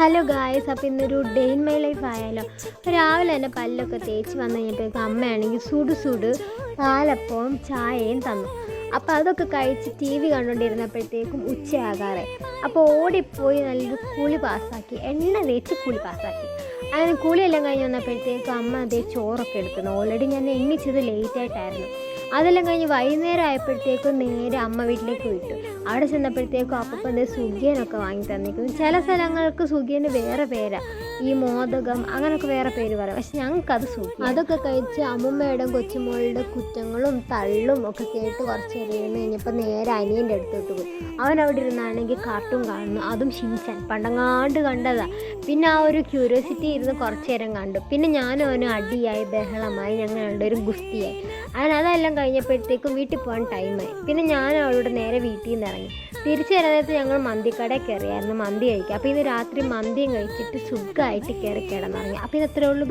Hello guys, അപ്പോൾ ഇന്നൊരു day in my life ആയാലോ. രാവിലെ തന്നെ പല്ലൊക്കെ തേച്ച് വന്നു കഴിഞ്ഞപ്പോഴേക്കും അമ്മയാണെങ്കിൽ സുട് പാലപ്പവും ചായയും തന്നു. അപ്പോൾ അതൊക്കെ കഴിച്ച് ടി വി കണ്ടുകൊണ്ടിരുന്നപ്പോഴത്തേക്കും ഉച്ചയാകാറെ. അപ്പോൾ ഓടിപ്പോയി നല്ലൊരു കുളി പാസ്സാക്കി, എണ്ണ തേച്ച് കുളി പാസ്സാക്കി. അങ്ങനെ കുളിയെല്ലാം കഴിഞ്ഞ് വന്നപ്പോഴത്തേക്കും അമ്മ അതേ ചോറൊക്കെ എടുക്കുന്നു. ഓൾറെഡി ഞാൻ എണ്ണിച്ചത് ലേറ്റായിട്ടായിരുന്നു. അതെല്ലാം കഴിഞ്ഞ് വൈകുന്നേരം ആയപ്പോഴത്തേക്കും നേരെ അമ്മ വീട്ടിലേക്ക് വിട്ടു. അവിടെ ചെന്നപ്പോഴത്തേക്കും അപ്പം എന്തേ സുഖിയനൊക്കെ വാങ്ങി തന്നിരിക്കുന്നു. ചില സ്ഥലങ്ങൾക്ക് സുഖിയന് വേറെ പേരാ, ഈ മോദകം അങ്ങനെയൊക്കെ വേറെ പേര് പറയാം. പക്ഷെ ഞങ്ങൾക്കത് സുഖി. അതൊക്കെ കഴിച്ച് അമ്മുമ്മയുടെ കൊച്ചുമോളുടെ കുറ്റങ്ങളും തള്ളും ഒക്കെ കേട്ട് കുറച്ച് ഇരുന്ന് കഴിഞ്ഞപ്പോൾ നേരെ അനിയൻ്റെ അടുത്തോട്ട് പോയി. അവൻ അവിടെ ഇരുന്നാണെങ്കിൽ കാർട്ടൂൺ കാണുന്നു, അതും ഷിൻചാൻ പണ്ടങ്ങാണ്ട് കണ്ടതാണ്. പിന്നെ ആ ഒരു ക്യൂരിയോസിറ്റി ഇരുന്ന് കുറച്ച് നേരം കണ്ടു. പിന്നെ ഞാനും അവനും അടിയായി, ബഹളമായി, ഞങ്ങൾ രണ്ടുപേരും ഗുസ്തിയായി. അങ്ങനെ അതെല്ലാം കഴിഞ്ഞപ്പോഴത്തേക്കും വീട്ടിൽ പോകാൻ ടൈമായി. പിന്നെ ഞാൻ അവളോട് നേരെ വീട്ടിൽ നിന്ന് ഇറങ്ങി. തിരിച്ചു വരുന്നേരത്ത് ഞങ്ങൾ മന്തിക്കടയിൽ കയറിയായിരുന്നു മന്തി കഴിക്കുക. അപ്പോൾ ഇന്ന് രാത്രി മന്തിയും കഴിച്ചിട്ട് സുഖമായിട്ട് കയറി കിടന്നിറങ്ങി. അപ്പോൾ ഇത് അത്രേ ഉള്ളൂ.